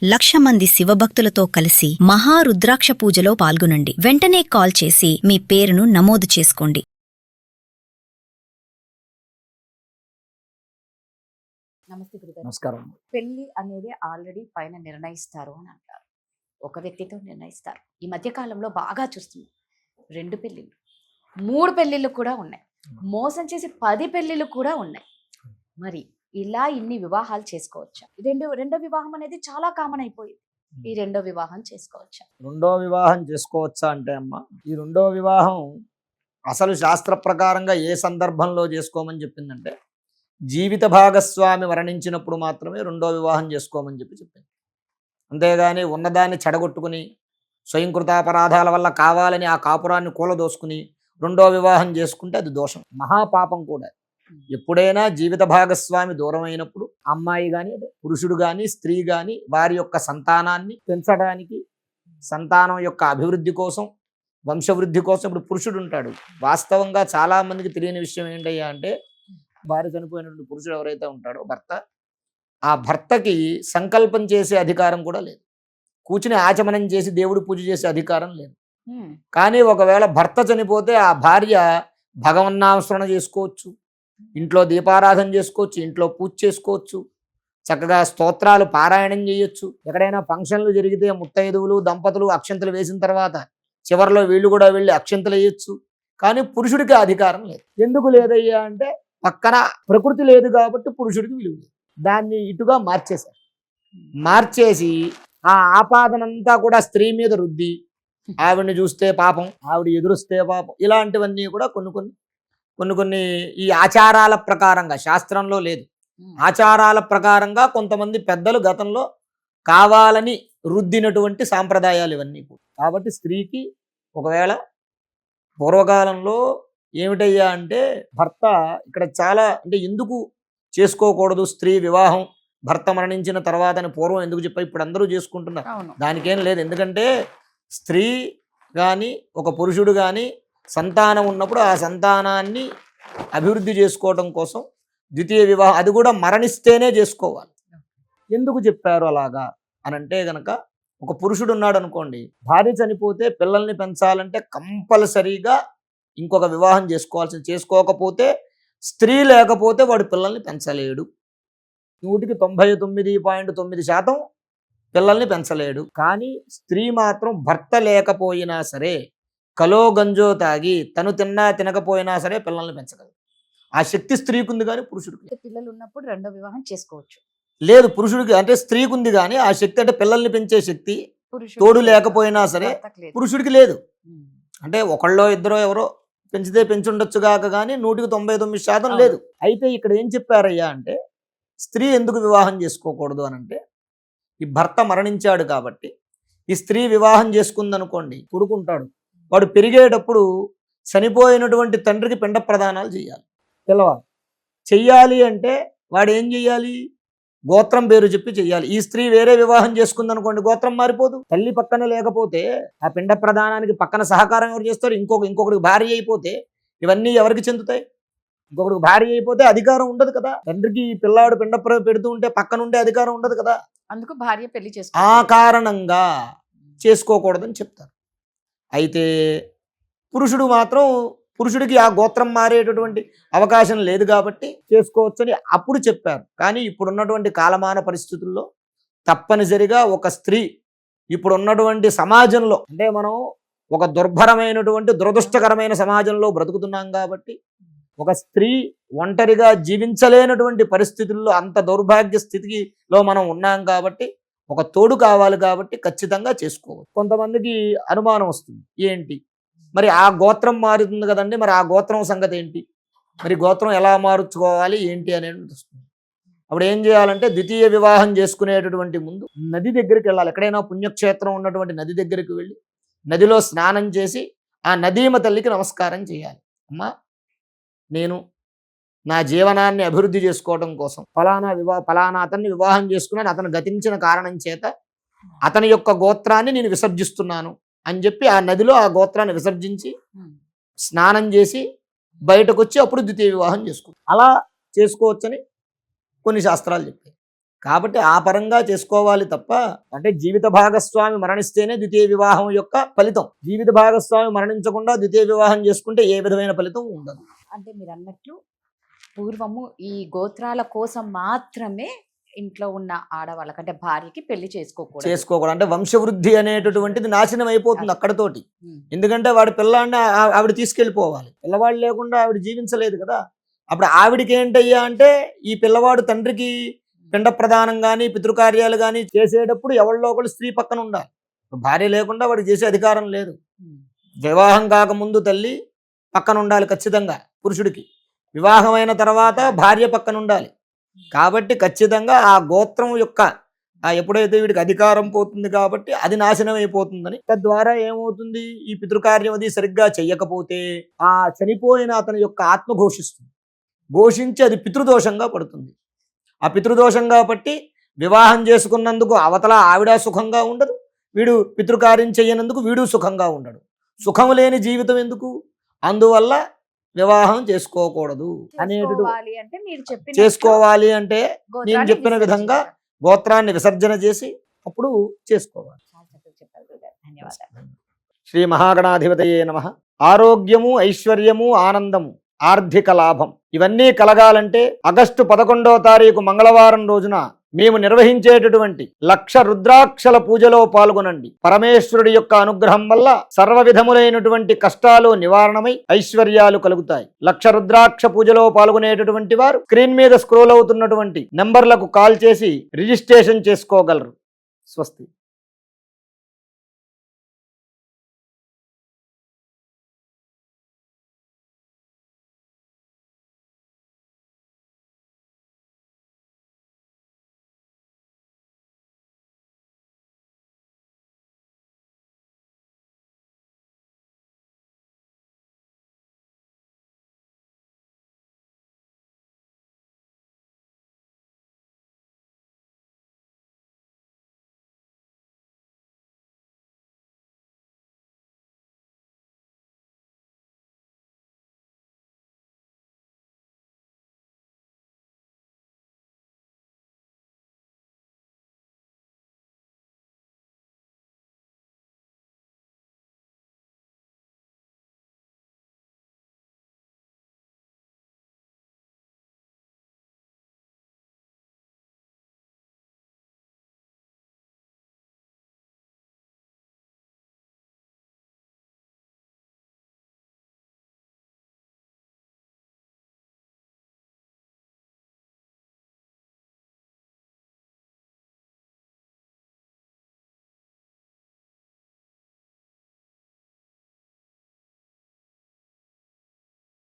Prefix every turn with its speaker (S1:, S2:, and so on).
S1: 1,00,000 మంది శివభక్తులతో కలిసి మహారుద్రాక్ష పూజలో పాల్గొనండి. వెంటనే కాల్ చేసి మీ పేరును నమోదు చేసుకోండి.
S2: నమస్తే గురుగారు.
S3: నమస్కారం.
S2: పెళ్లి అనేది ఆల్రెడీ పైన నిర్ణయిస్తారు అని అంటారు. ఒక వ్యక్తితో నిర్ణయిస్తారు. ఈ మధ్య కాలంలో బాగా చూస్తున్నాం 2 పెళ్లిళ్ళు, 3 పెళ్లిళ్ళు కూడా ఉన్నాయి. మోసం చేసి 10 పెళ్లిళ్ళు కూడా ఉన్నాయి. మరి ఇలా ఇన్ని వివాహాలు చేసుకోవచ్చా? రెండో వివాహం అనేది చాలా కామన్ అయిపోయింది. ఈ రెండో వివాహం చేసుకోవచ్చా?
S3: రెండో వివాహం చేసుకోవచ్చా అంటే అమ్మ, ఈ రెండో వివాహం అసలు శాస్త్ర ప్రకారంగా ఏ సందర్భంలో చేసుకోమని చెప్పిందంటే, జీవిత భాగస్వామి మరణించినప్పుడు మాత్రమే రెండో వివాహం చేసుకోమని చెప్పింది. అంతేగాని ఉన్నదాన్ని చెడగొట్టుకుని స్వయంకృతాపరాధాల వల్ల కావాలని ఆ కాపురాన్ని కూలదోసుకుని రెండో వివాహం చేసుకుంటే అది దోషం, మహాపాపం కూడా. ఎప్పుడైనా జీవిత భాగస్వామి దూరం అయినప్పుడు అమ్మాయి కానీ పురుషుడు కానీ స్త్రీ కానీ వారి యొక్క సంతానాన్ని పెంచడానికి, సంతానం యొక్క అభివృద్ధి కోసం, వంశవృద్ధి కోసం, ఇప్పుడు పురుషుడు ఉంటాడు. వాస్తవంగా చాలా మందికి తెలియని విషయం ఏంటయ్యా అంటే, భార్య చనిపోయినటువంటి పురుషుడు ఎవరైతే ఉంటాడో భర్త, ఆ భర్తకి సంకల్పం చేసే అధికారం కూడా లేదు. కూర్చుని ఆచమనం చేసి దేవుడు పూజ చేసే అధికారం లేదు. కానీ ఒకవేళ భర్త చనిపోతే ఆ భార్య భగవన్నామస్మరణ చేసుకోవచ్చు, ఇంట్లో దీపారాధన చేసుకోవచ్చు, ఇంట్లో పూజ చేసుకోవచ్చు, చక్కగా స్తోత్రాలు పారాయణం చేయొచ్చు. ఎక్కడైనా ఫంక్షన్లు జరిగితే ముత్తైదువులు దంపతులు అక్షంతలు వేసిన తర్వాత చివరిలో వీళ్ళు కూడా వెళ్ళి అక్షంతలు వేయొచ్చు. కానీ పురుషుడికి అధికారం లేదు. ఎందుకు లేదయ్యా అంటే, పక్కన ప్రకృతి లేదు కాబట్టి పురుషుడికి విలువ లేదు. దాన్ని ఇటుగా మార్చేశారు. మార్చేసి ఆ ఆపాదనంతా కూడా స్త్రీ మీద రుద్ది, ఆవిడని చూస్తే పాపం, ఆవిడ ఎదురుస్తే పాపం, ఇలాంటివన్నీ కూడా కొన్ని ఈ ఆచారాల ప్రకారంగా, శాస్త్రంలో లేదు, ఆచారాల ప్రకారంగా కొంతమంది పెద్దలు గతంలో కావాలని రుద్దినటువంటి సాంప్రదాయాలు ఇవన్నీ. కాబట్టి స్త్రీకి ఒకవేళ పూర్వకాలంలో ఏమిటయ్యా అంటే, భర్త ఇక్కడ చాలా అంటే ఎందుకు చేసుకోకూడదు స్త్రీ వివాహం భర్త మరణించిన తర్వాత అని పూర్వం ఎందుకు చెప్పా, ఇప్పుడు అందరూ చేసుకుంటున్నారు. దానికేం లేదు. ఎందుకంటే స్త్రీ కానీ ఒక పురుషుడు కానీ సంతానం ఉన్నప్పుడు ఆ సంతానాన్ని అభివృద్ధి చేసుకోవడం కోసం ద్వితీయ వివాహం, అది కూడా మరణిస్తేనే చేసుకోవాలి. ఎందుకు చెప్పారు అలాగా అనంటే గనక, ఒక పురుషుడు ఉన్నాడు అనుకోండి, భార్య చనిపోతే పిల్లల్ని పెంచాలంటే కంపల్సరీగా ఇంకొక వివాహం చేసుకోకపోతే, స్త్రీ లేకపోతే వాడు పిల్లల్ని పెంచలేడు. 99.9% పిల్లల్ని పెంచలేడు. కానీ స్త్రీ మాత్రం భర్త లేకపోయినా సరే, కలో గంజో తాగి తను తిన్నా తినకపోయినా సరే పిల్లల్ని పెంచగలదు. ఆ శక్తి స్త్రీకి ఉంది, కానీ పురుషుడికి
S2: పిల్లలు ఉన్నప్పుడు రెండో వివాహం చేసుకోవచ్చు
S3: లేదు. పురుషుడికి అంటే స్త్రీకి ఉంది, కానీ ఆ శక్తి అంటే పిల్లల్ని పెంచే శక్తి తోడు లేకపోయినా సరే పురుషుడికి లేదు. అంటే ఒకళ్ళో ఇద్దరో ఎవరో పెంచితే పెంచుండొచ్చు కాక, కానీ 99% లేదు. అయితే ఇక్కడ ఏం చెప్పారయ్యా అంటే, స్త్రీ ఎందుకు వివాహం చేసుకోకూడదు అనంటే, ఈ భర్త మరణించాడు కాబట్టి ఈ స్త్రీ వివాహం చేసుకుందనుకోండి, కొడుకుంటాడు, వాడు పెరిగేటప్పుడు చనిపోయినటువంటి తండ్రికి పిండ ప్రదానాలు చేయాలి, పిల్లవాడు చెయ్యాలి. అంటే వాడు ఏం చెయ్యాలి, గోత్రం పేరు చెప్పి చెయ్యాలి. ఈ స్త్రీ వేరే వివాహం చేసుకుందనుకోండి, గోత్రం మారిపోదు. తల్లి పక్కన లేకపోతే ఆ పిండ ప్రదానానికి పక్కన సహకారం ఎవరు చేస్తారు? ఇంకొకటికి భార్య అయిపోతే ఇవన్నీ ఎవరికి చెందుతాయి? ఇంకొకటికి భార్య అయిపోతే అధికారం ఉండదు కదా. తండ్రికి పిల్లాడు పిండ పెడుతూ ఉంటే పక్కన ఉండే అధికారం ఉండదు కదా.
S2: అందుకు భార్య పెళ్లి
S3: ఆ కారణంగా చేసుకోకూడదని చెప్తారు. అయితే పురుషుడు మాత్రం, పురుషుడికి ఆ గోత్రం మారేటటువంటి అవకాశం లేదు కాబట్టి చేసుకోవచ్చని అప్పుడు చెప్పారు. కానీ ఇప్పుడున్నటువంటి కాలమాన పరిస్థితుల్లో తప్పనిసరిగా ఒక స్త్రీ, ఇప్పుడున్నటువంటి సమాజంలో, అంటే మనం ఒక దుర్భరమైనటువంటి దురదృష్టకరమైన సమాజంలో బ్రతుకుతున్నాం కాబట్టి, ఒక స్త్రీ ఒంటరిగా జీవించలేనటువంటి పరిస్థితుల్లో, అంత దౌర్భాగ్య స్థితిలో మనం ఉన్నాం కాబట్టి ఒక తోడు కావాలి కాబట్టి ఖచ్చితంగా చేసుకోవచ్చు. కొంతమందికి అనుమానం వస్తుంది, ఏంటి మరి ఆ గోత్రం మారుతుంది కదండి, మరి ఆ గోత్రం సంగతి ఏంటి, మరి గోత్రం ఎలా మార్చుకోవాలి ఏంటి అనేది వస్తుంది. అప్పుడు ఏం చేయాలంటే, ద్వితీయ వివాహం చేసుకునేటటువంటి ముందు నది దగ్గరికి వెళ్ళాలి. ఎక్కడైనా పుణ్యక్షేత్రం ఉన్నటువంటి నది దగ్గరికి వెళ్ళి నదిలో స్నానం చేసి ఆ నదీమ తల్లికి నమస్కారం చేయాలి. అమ్మా, నేను నా జీవనాన్ని అభివృద్ధి చేసుకోవడం కోసం ఫలానా అతన్ని వివాహం చేసుకున్నాను, అతను గతించిన కారణం చేత అతని యొక్క గోత్రాన్ని నేను విసర్జిస్తున్నాను అని చెప్పి ఆ నదిలో ఆ గోత్రాన్ని విసర్జించి స్నానం చేసి బయటకు వచ్చి అప్పుడు ద్వితీయ వివాహం చేసుకో. అలా చేసుకోవచ్చని కొన్ని శాస్త్రాలు చెప్పాయి. కాబట్టి ఆ పరంగా చేసుకోవాలి తప్ప, అంటే జీవిత భాగస్వామి మరణిస్తేనే ద్వితీయ వివాహం యొక్క ఫలితం. జీవిత భాగస్వామి మరణించకుండా ద్వితీయ వివాహం చేసుకుంటే ఏ విధమైన ఫలితం ఉండదు.
S2: అంటే మీరు అన్నట్లు పూర్వము ఈ గోత్రాల కోసం మాత్రమే ఇంట్లో ఉన్న ఆడవాళ్ళకి అంటే భార్యకి పెళ్లి
S3: చేసుకోకూడదు. అంటే వంశవృద్ధి అనేటటువంటిది నాశనం అయిపోతుంది అక్కడతోటి.
S2: ఉమ్.
S3: ఎందుకంటే వాడి పిల్లాన్ని ఆవిడ తీసుకెళ్ళిపోవాలి. పిల్లవాడు లేకుండా ఆవిడ జీవించలేదు కదా. అప్పుడు ఆవిడికి ఏంటయ్యా అంటే ఈ పిల్లవాడు తండ్రికి పిండ ప్రదానం కానీ పితృకార్యాలు కానీ చేసేటప్పుడు ఎవరిలో ఒకళ్ళు స్త్రీ పక్కన ఉండాలి. భార్య లేకుండా వాడికి చేసే అధికారం లేదు.
S2: ఉమ్.
S3: వివాహం కాకముందు తల్లి పక్కన ఉండాలి ఖచ్చితంగా పురుషుడికి. వివాహం అయిన తర్వాత భార్య పక్కన ఉండాలి. కాబట్టి ఖచ్చితంగా ఆ గోత్రం యొక్క ఎప్పుడైతే వీడికి అధికారం పోతుంది కాబట్టి అది నాశనం అయిపోతుందని, తద్వారా ఏమవుతుంది, ఈ పితృకార్యం అది సరిగ్గా చెయ్యకపోతే ఆ చనిపోయిన అతని యొక్క ఆత్మ ఘోషిస్తుంది. ఘోషించి అది పితృదోషంగా పడుతుంది. ఆ పితృదోషంగా పట్టి వివాహం చేసుకున్నందుకు అవతల ఆవిడ సుఖంగా ఉండదు, వీడు పితృకార్యం చెయ్యనందుకు వీడు సుఖంగా ఉండడు. సుఖం లేని జీవితం ఎందుకు? అందువల్ల వివాహం చేసుకోకూడదు
S2: చేసుకోవాలి అంటే మీరు చెప్పిన
S3: చేసుకోవాలి అంటే నేను
S2: గోత్రాన్ని
S3: చెప్పిన విధంగా
S2: విసర్జించాలి.
S3: గోత్రాన్ని విసర్జన చేసి అప్పుడు చేసుకోవాలి.
S2: చాలా చక్కగా చెప్పారు గురుగారు. ధన్యవాదాలు.
S3: శ్రీ మహాగణాధిపతయే నమః. ఆరోగ్యము, ఐశ్వర్యము, ఆనందము, ఆర్థిక లాభం ఇవన్నీ కలగాలంటే ఆగస్టు 11వ తారీఖు మంగళవారం రోజున మేము నిర్వహించేటటువంటి 1,00,000 రుద్రాక్షల పూజలో పాల్గొనండి. పరమేశ్వరుడి యొక్క అనుగ్రహం వల్ల సర్వ విధములైనటువంటి కష్టాలు నివారణమై ఐశ్వర్యాలు కలుగుతాయి. 1,00,000 రుద్రాక్ష పూజలో పాల్గొనేటటువంటి వారు స్క్రీన్ మీద స్క్రోల్ అవుతున్నటువంటి నెంబర్లకు కాల్ చేసి రిజిస్ట్రేషన్ చేసుకోగలరు. స్వస్తి.